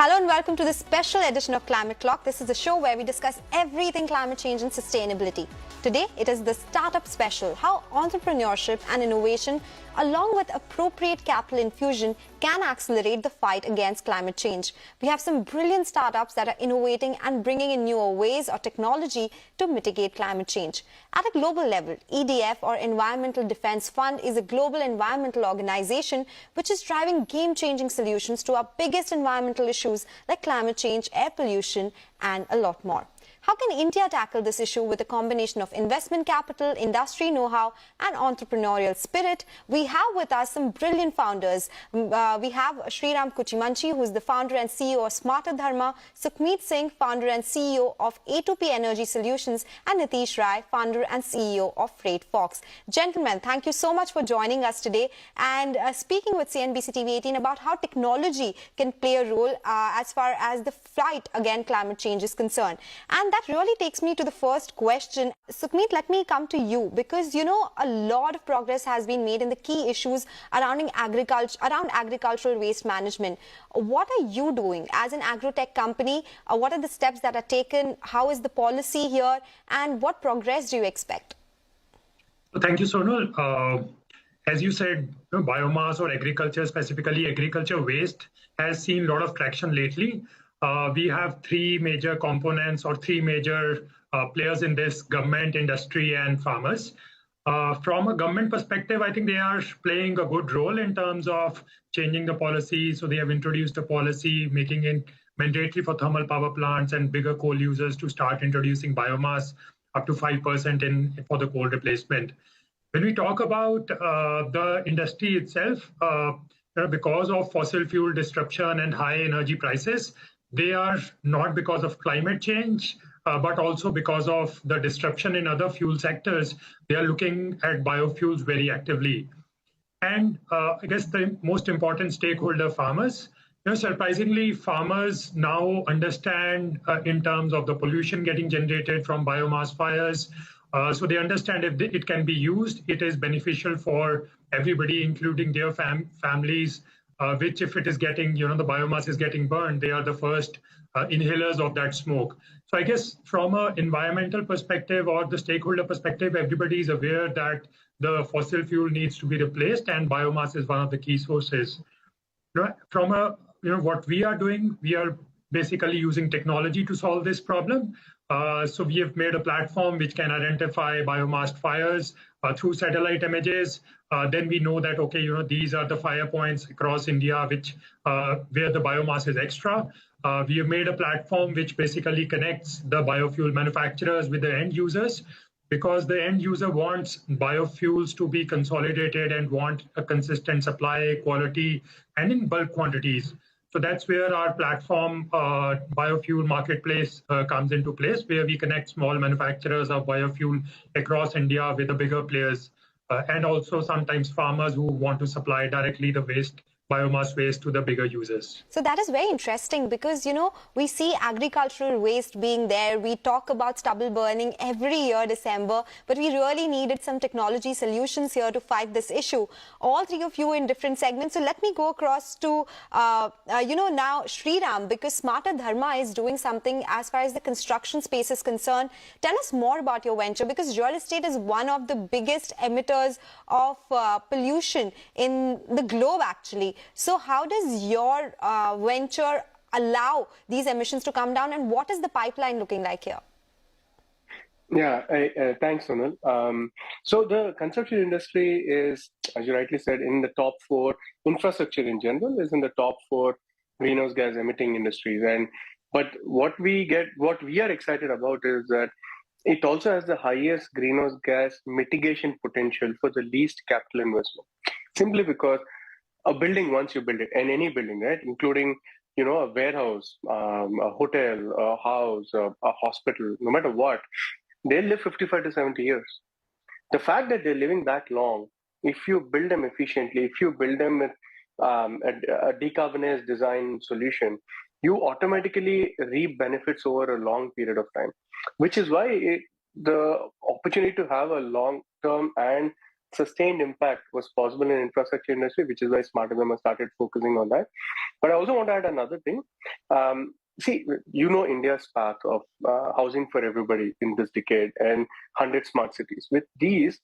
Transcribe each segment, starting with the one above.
Hello and welcome to this special edition of Climate Clock. This is the show where we discuss everything climate change and sustainability. Today, it is the Startup Special, how entrepreneurship and innovation, along with appropriate capital infusion, can accelerate the fight against climate change. We have some brilliant startups that are innovating and bringing in newer ways or technology to mitigate climate change. At a global level, EDF or Environmental Defense Fund is a global environmental organization which is driving game-changing solutions to our biggest environmental issues like climate change, air pollution, and a lot more. How can India tackle this issue with a combination of investment capital, industry know-how, and entrepreneurial spirit? We have with us some brilliant founders. We have Sriram Kuchimanchi, who is the founder and CEO of Smarter Dharma, Sukhmeet Singh, founder and CEO of A2P Energy Solutions, and Nitish Rai, founder and CEO of Freight Fox. Gentlemen, thank you so much for joining us today and speaking with CNBC TV18 about how technology can play a role as far as the fight against climate change is concerned. And that really takes me to the first question. Sukhmeet, let me come to you because, a lot of progress has been made in the key issues around agricultural waste management. What are you doing as an agrotech company? What are the steps that are taken? How is the policy here? And what progress do you expect? Thank you, Sonal. As you said, biomass or agriculture, specifically agriculture waste, has seen a lot of traction lately. We have three major components or three major players in this: government, industry, and farmers. From a government perspective, I think they are playing a good role in terms of changing the policy. So they have introduced a policy making it mandatory for thermal power plants and bigger coal users to start introducing biomass up to 5% for the coal replacement. When we talk about the industry itself, because of fossil fuel disruption and high energy prices, they are not because of climate change, but also because of the disruption in other fuel sectors. They are looking at biofuels very actively. And I guess the most important stakeholder, farmers. Surprisingly, farmers now understand in terms of the pollution getting generated from biomass fires. So they understand if it can be used, it is beneficial for everybody, including their families. Which if it is getting, the biomass is getting burned, they are the first inhalers of that smoke. So I guess from an environmental perspective or the stakeholder perspective, everybody is aware that the fossil fuel needs to be replaced and biomass is one of the key sources. From what we are doing, we are basically using technology to solve this problem. So we have made a platform which can identify biomass fires through satellite images. Then we know that, okay, these are the fire points across India where the biomass is extra. We have made a platform which basically connects the biofuel manufacturers with the end users, because the end user wants biofuels to be consolidated and want a consistent supply, quality, and in bulk quantities. So that's where our platform, Biofuel Marketplace, comes into place, where we connect small manufacturers of biofuel across India with the bigger players, and also sometimes farmers who want to supply directly the biomass waste to the bigger users. So that is very interesting because, we see agricultural waste being there. We talk about stubble burning every year, December, but we really needed some technology solutions here to fight this issue. All three of you in different segments. So let me go across to, now Sriram, because Smarter Dharma is doing something as far as the construction space is concerned. Tell us more about your venture, because real estate is one of the biggest emitters of pollution in the globe, actually. So how does your venture allow these emissions to come down, and what is the pipeline looking like here? Yeah, thanks, Sonal. So the construction industry is, as you rightly said, in the top 4. Infrastructure in general is in the top 4 greenhouse gas emitting industries. But what we are excited about is that it also has the highest greenhouse gas mitigation potential for the least capital investment. Simply because a building, once you build it, and any building, right, including a warehouse, a hotel, a house, a hospital, no matter what, they'll live 55 to 70 years. The fact that they're living that long, if you build them efficiently, if you build them with a decarbonized design solution, you automatically reap benefits over a long period of time, which is why the opportunity to have a long-term and sustained impact was possible in infrastructure industry, which is why Smartism started focusing on that. But I also want to add another thing. See, India's path of housing for everybody in this decade and 100 smart cities. With these,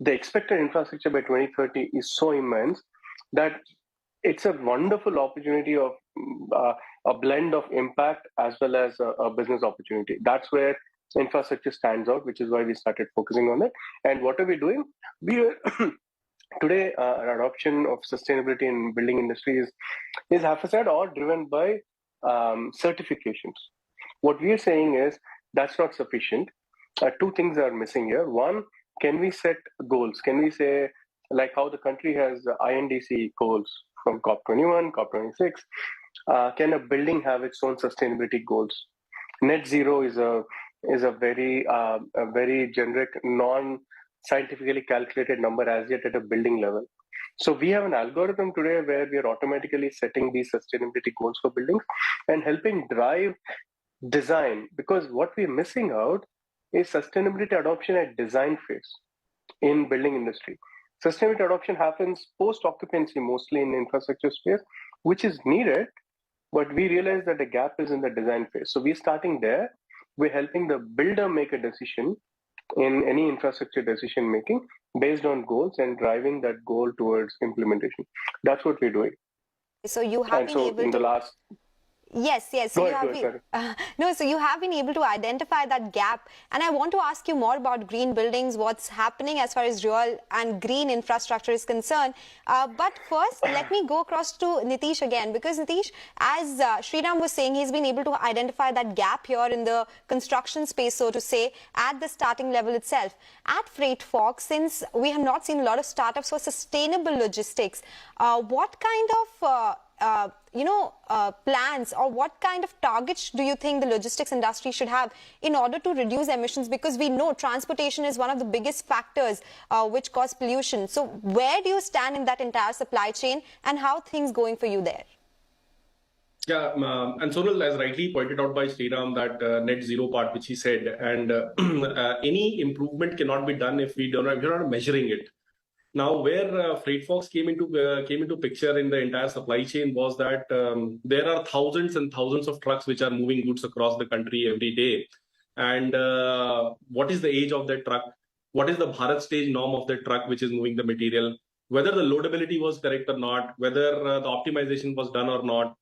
the expected infrastructure by 2030 is so immense that it's a wonderful opportunity of a blend of impact as well as a business opportunity. That's where infrastructure stands out, which is why we started focusing on it. And what are we doing? Today, adoption of sustainability in building industry is half a said all driven by certifications. What we are saying is that's not sufficient. Two things are missing here. One, can we set goals? Can we say, like how the country has INDC goals from COP21, COP26, can a building have its own sustainability goals? Net zero is a very generic, non-scientifically calculated number as yet at a building level. So we have an algorithm today where we are automatically setting these sustainability goals for buildings and helping drive design, because what we're missing out is sustainability adoption at design phase in building industry. Sustainability adoption happens post-occupancy mostly in infrastructure space, which is needed, but we realize that the gap is in the design phase. So we're starting there. We're helping the builder make a decision in any infrastructure decision making based on goals and driving that goal towards implementation. That's what we're doing. So you have been able to... Yes. So you have been able to identify that gap. And I want to ask you more about green buildings, what's happening as far as real and green infrastructure is concerned. But first, let me go across to Nitish again, because Nitish, as Sriram was saying, he's been able to identify that gap here in the construction space, so to say, at the starting level itself. At Freight Fox, since we have not seen a lot of startups for sustainable logistics, what kind of plans or what kind of targets do you think the logistics industry should have in order to reduce emissions? Because we know transportation is one of the biggest factors which cause pollution. So where do you stand in that entire supply chain, and how things going for you there? Yeah, and Sonal, as rightly pointed out by Sriram, that net zero part which he said, and any improvement cannot be done if we're not measuring it. Now, where Freight Fox came into picture in the entire supply chain was that there are thousands and thousands of trucks which are moving goods across the country every day. And what is the age of that truck? What is the Bharat stage norm of that truck which is moving the material? Whether the loadability was correct or not, whether the optimization was done or not.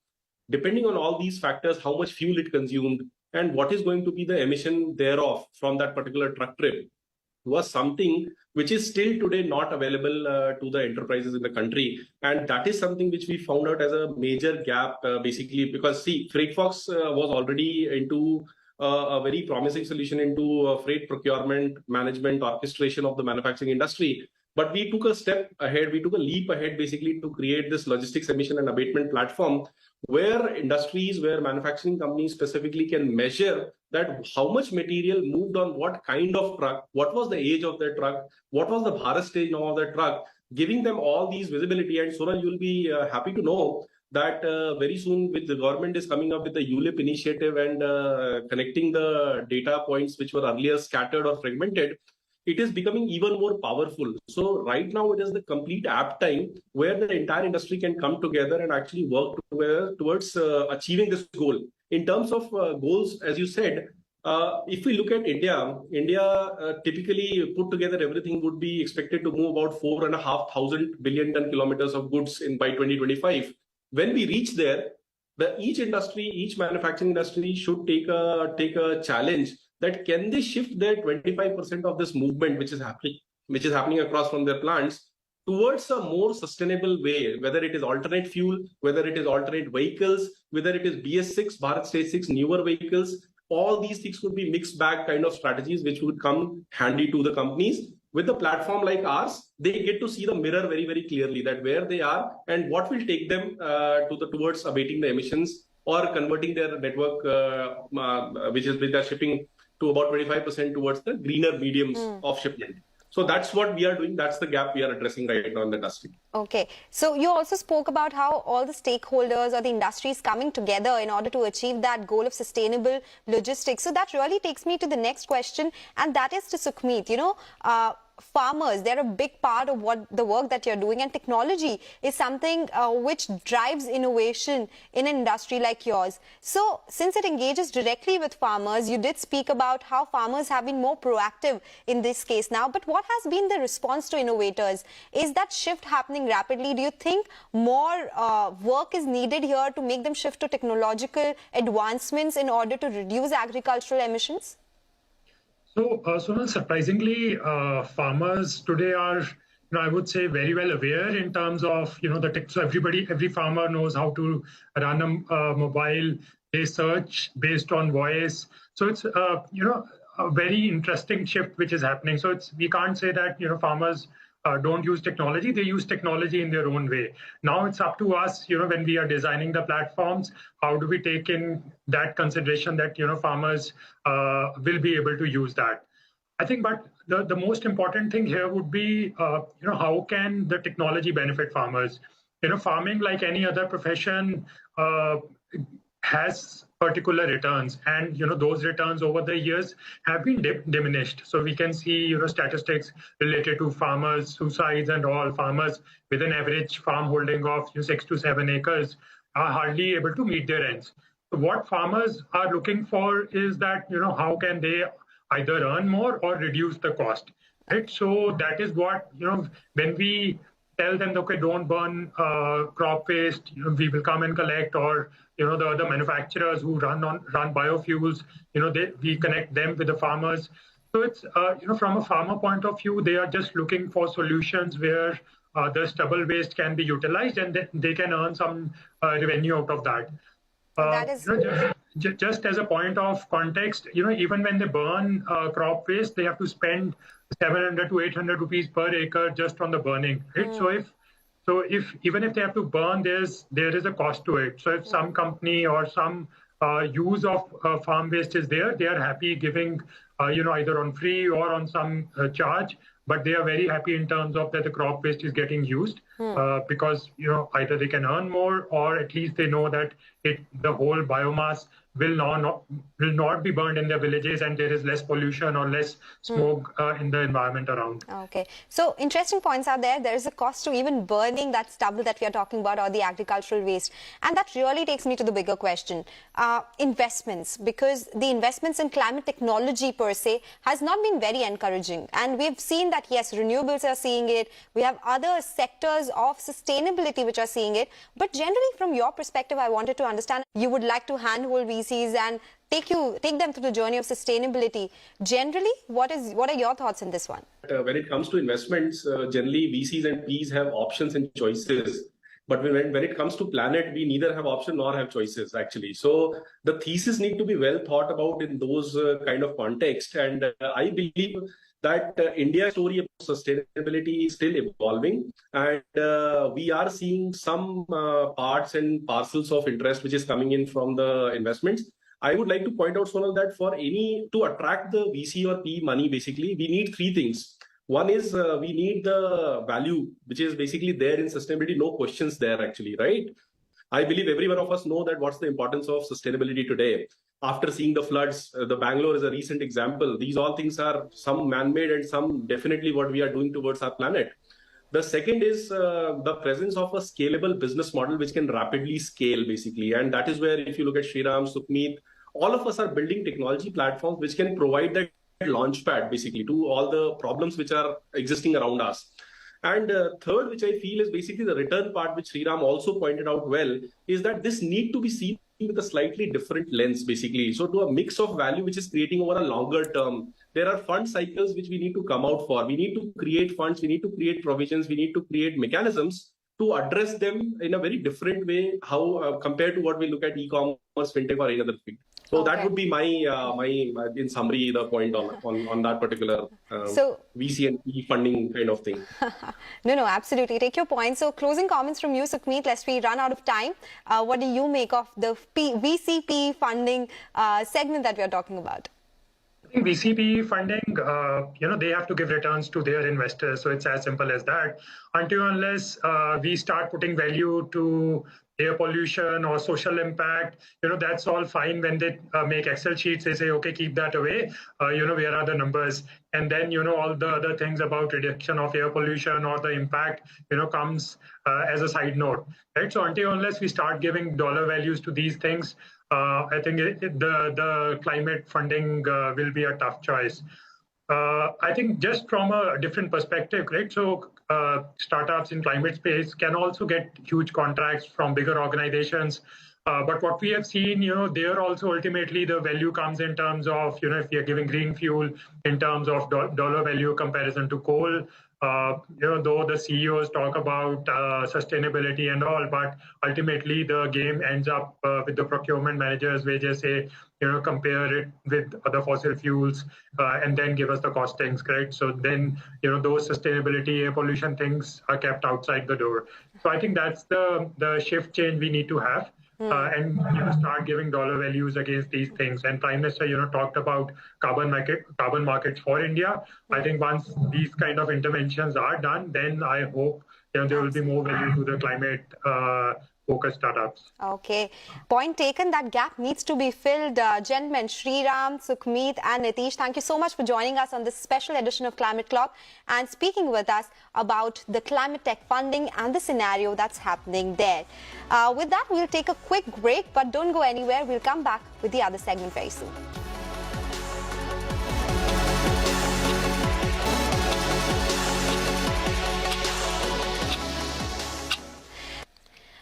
Depending on all these factors, how much fuel it consumed, and what is going to be the emission thereof from that particular truck trip, was something which is still today not available to the enterprises in the country. And that is something which we found out as a major gap, basically, because see, Freight Fox was already into a very promising solution into freight procurement, management, orchestration of the manufacturing industry. But we took a step ahead, we took a leap ahead basically to create this logistics emission and abatement platform where industries, where manufacturing companies specifically can measure that how much material moved on what kind of truck, what was the age of the truck, what was the Bharat stage now of the truck, giving them all these visibility. And Sonal, you'll be happy to know that very soon with the government is coming up with the ULIP initiative and connecting the data points which were earlier scattered or fragmented. It is becoming even more powerful. So right now it is the complete app time where the entire industry can come together and actually work towards achieving this goal. In terms of goals, as you said, if we look at India typically put together everything would be expected to move about 4,500 billion ton kilometers of goods by 2025. When we reach there, each manufacturing industry should take a challenge that can they shift their 25% of this movement which is happening across from their plants towards a more sustainable way, whether it is alternate fuel, whether it is alternate vehicles, whether it is BS6, Bharat Stage 6, newer vehicles. All these things could be mixed bag kind of strategies which would come handy to the companies. With a platform like ours, they get to see the mirror very, very clearly that where they are and what will take them towards abating the emissions or converting their network, which is with their shipping, to about 25% towards the greener mediums of shipment. So that's what we are doing. That's the gap we are addressing right now in the industry. Okay. So you also spoke about how all the stakeholders or the industry is coming together in order to achieve that goal of sustainable logistics. So that really takes me to the next question, and that is to Sukhmeet. farmers, they're a big part of what the work that you're doing, and technology is something which drives innovation in an industry like yours. So since it engages directly with farmers, you did speak about how farmers have been more proactive in this case now, but what has been the response to innovators? Is that shift happening rapidly? Do you think more work is needed here to make them shift to technological advancements in order to reduce agricultural emissions? So, Sonal, surprisingly, farmers today are, I would say, very well aware in terms of, the tech. So every farmer knows how to run a mobile. They search based on voice. So it's, a very interesting shift which is happening. So we can't say that, farmers don't use technology. They use technology in their own way. Now it's up to us, when we are designing the platforms, how do we take in that consideration that, farmers will be able to use that. I think, but the most important thing here would be, how can the technology benefit farmers? Farming, like any other profession, has particular returns, and those returns over the years have been diminished. So we can see statistics related to farmers' suicides and all. Farmers with an average farm holding of 6 to 7 acres are hardly able to meet their ends. So what farmers are looking for is that how can they either earn more or reduce the cost, right? So that is what when we tell them, okay, don't burn crop waste, we will come and collect, or the other manufacturers who run biofuels, we connect them with the farmers. So it's from a farmer point of view, they are just looking for solutions where the stubble waste can be utilized and they can earn some revenue out of that. That is just as a point of context, even when they burn crop waste, they have to spend 700 to 800 rupees per acre just on the burning, right? So if even if they have to burn, there is a cost to it. So if some company or some use of farm waste is there, they are happy giving, either on free or on some charge, but they are very happy in terms of that the crop waste is getting used because, either they can earn more, or at least they know that the whole biomass will not be burned in their villages, and there is less pollution or less smoke in the environment around. Okay. So interesting points are there. There is a cost to even burning that stubble that we are talking about, or the agricultural waste. And that really takes me to the bigger question. Investments, because the investments in climate technology per se has not been very encouraging. And we've seen that, yes, renewables are seeing it. We have other sectors of sustainability which are seeing it. But generally, from your perspective, I wanted to understand, you would like to handhold VCs and take them through the journey of sustainability. Generally, what are your thoughts in this one? When it comes to investments, generally VCs and Ps have options and choices. But when it comes to planet, we neither have option nor have choices, actually. So the thesis need to be well thought about in those kind of context. And I believe that India's story of sustainability is still evolving, and we are seeing some parts and parcels of interest which is coming in from the investments. I would like to point out, Sonal, that to attract the VC or P money, basically, we need three things. One is we need the value, which is basically there in sustainability, no questions there, actually, right? I believe every one of us know that what's the importance of sustainability today. After seeing the floods, the Bangalore is a recent example. These all things are some man-made and some definitely what we are doing towards our planet. The second is the presence of a scalable business model which can rapidly scale, basically. And that is where, if you look at Shriram, Sukhmeet, all of us are building technology platforms which can provide that launchpad, basically, to all the problems which are existing around us. And third, which I feel is basically the return part, which Shriram also pointed out well, is that this need to be seen with a slightly different lens, basically. So to a mix of value which is creating over a longer term. There are fund cycles which we need to come out for. We need to create funds, we need to create provisions, we need to create mechanisms to address them in a very different way, how compared to what we look at e-commerce, fintech, or any other field. So that would be my in summary, the point on that particular VC and E funding kind of thing. No, absolutely. Take your point. So closing comments from you, Sukhmeet, lest we run out of time. What do you make of the VCP funding segment that we are talking about? I think VCP funding, they have to give returns to their investors. So it's as simple as that. Until unless we start putting value to air pollution or social impact, that's all fine. When they make Excel sheets, they say, okay, keep that away. Where are the numbers? And then, all the other things about reduction of air pollution or the impact, comes as a side note, right? So unless we start giving dollar values to these things, I think the climate funding will be a tough choice. I think just from a different perspective, right? So startups in climate space can also get huge contracts from bigger organizations. But what we have seen, there also ultimately the value comes in terms of, if we are giving green fuel in terms of dollar value comparison to coal. Though the CEOs talk about sustainability and all, but ultimately the game ends up with the procurement managers, where they say, compare it with other fossil fuels and then give us the costings, correct? So then, those sustainability, air pollution things are kept outside the door. So I think that's the shift change we need to have. And start giving dollar values against these things. And Prime Minister, talked about carbon markets for India. I think once these kind of interventions are done, then I hope there will be more value to the climate focused startups. Okay, point taken. That gap needs to be filled. Gentlemen, Sriram, Sukhmeet and Nitish, thank you so much for joining us on this special edition of Climate Clock and speaking with us about the climate tech funding and the scenario that's happening there. With that, we'll take a quick break, but don't go anywhere. We'll come back with the other segment very soon.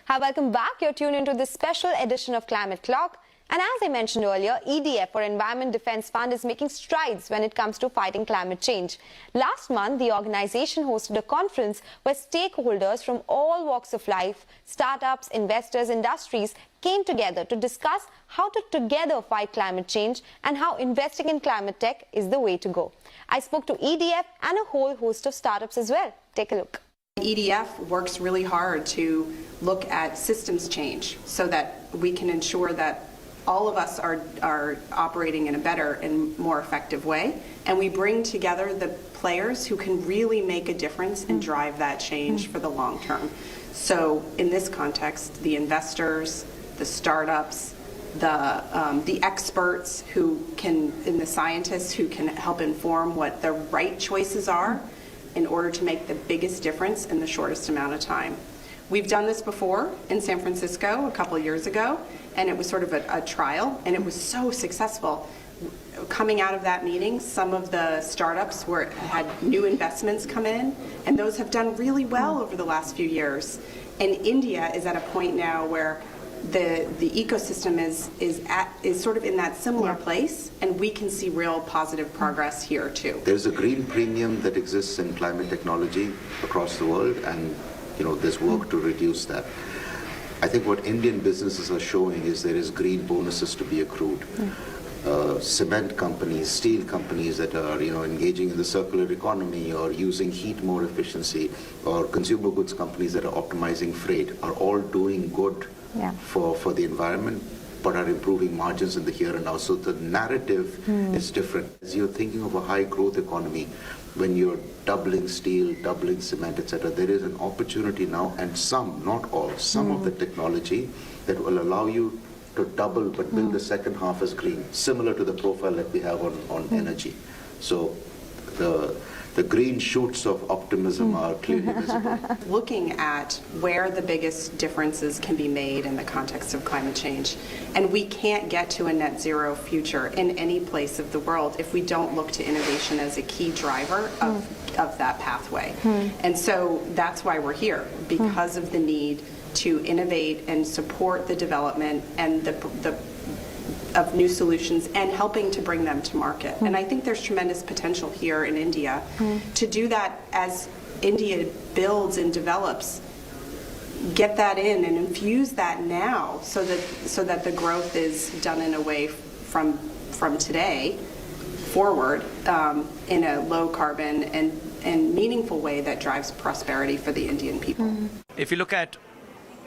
Hi, welcome back. You're tuned into this special edition of Climate Clock. And as I mentioned earlier, EDF, or Environment Defence Fund, is making strides when it comes to fighting climate change. Last month, the organization hosted a conference where stakeholders from all walks of life, startups, investors, industries came together to discuss how to together fight climate change and how investing in climate tech is the way to go. I spoke to EDF and a whole host of startups as well. Take a look. EDF works really hard to look at systems change so that we can ensure that all of us are operating in a better and more effective way. And we bring together the players who can really make a difference and drive that change for the long term. So in this context, the investors, the startups, the experts and the scientists who can help inform what the right choices are in order to make the biggest difference in the shortest amount of time. We've done this before in San Francisco a couple of years ago, and it was sort of a trial, and it was so successful. Coming out of that meeting, some of the startups had new investments come in, and those have done really well over the last few years. And India is at a point now where the ecosystem is sort of in that similar place, and we can see real positive progress here too. There's a green premium that exists in climate technology across the world, and there's work to reduce that. I think what Indian businesses are showing is there is green bonuses to be accrued. Cement companies, steel companies that are engaging in the circular economy or using heat more efficiency, or consumer goods companies that are optimizing freight are all doing good for the environment, but are improving margins in the here and now. So the narrative is different. As you're thinking of a high growth economy, when you're doubling steel, doubling cement, etc., there is an opportunity now, and some, not all, some of the technology that will allow you to double but build the second half as green, similar to the profile that we have on energy. So the green shoots of optimism are clearly visible. Looking at where the biggest differences can be made in the context of climate change. And we can't get to a net zero future in any place of the world if we don't look to innovation as a key driver of that pathway. And so that's why we're here, because of the need to innovate and support the development and of new solutions and helping to bring them to market. And I think there's tremendous potential here in India to do that as India builds and develops. Get that in and infuse that now so that the growth is done in a way from today forward in a low carbon and meaningful way that drives prosperity for the Indian people. If you look at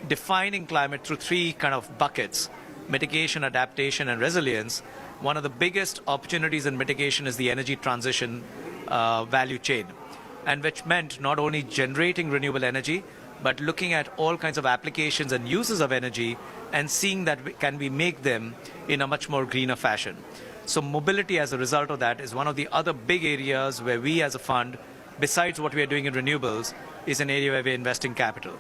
defining climate through three kind of buckets: mitigation, adaptation, and resilience, one of the biggest opportunities in mitigation is the energy transition value chain. and which meant not only generating renewable energy, but looking at all kinds of applications and uses of energy and seeing that can we make them in a much more greener fashion. So mobility as a result of that is one of the other big areas where we as a fund, besides what we are doing in renewables, is an area where we're investing capital.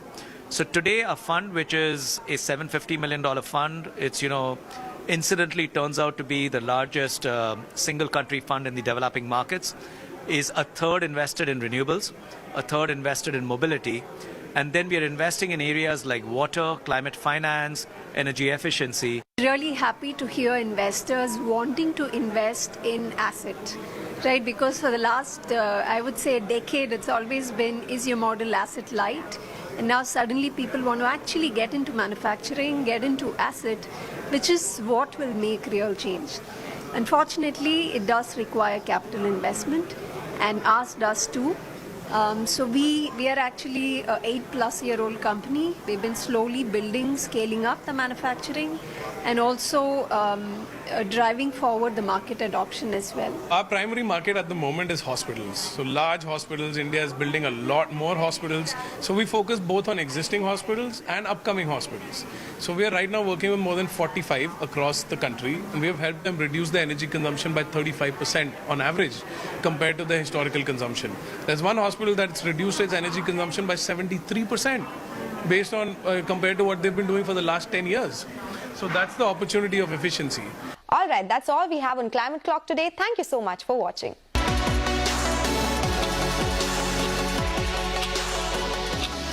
So today a fund which is a $750 million fund, it's, incidentally turns out to be the largest single country fund in the developing markets, is a third invested in renewables, a third invested in mobility, and then we are investing in areas like water, climate finance, energy efficiency. Really happy to hear investors wanting to invest in asset, right? Because for the last, I would say, a decade, it's always been, is your model asset light? And now suddenly people want to actually get into manufacturing, get into asset, which is what will make real change. Unfortunately, it does require capital investment, and ours does too. So we are actually an 8-plus-year-old company. We've been slowly building, scaling up the manufacturing, and also driving forward the market adoption as well. Our primary market at the moment is hospitals. So large hospitals, India is building a lot more hospitals. So we focus both on existing hospitals and upcoming hospitals. So we are right now working with more than 45 across the country, and we have helped them reduce their energy consumption by 35% on average compared to the historical consumption. There's one hospital that's reduced its energy consumption by 73% based on compared to what they've been doing for the last 10 years. So that's the opportunity of efficiency. All right, that's all we have on Climate Clock today. Thank you so much for watching.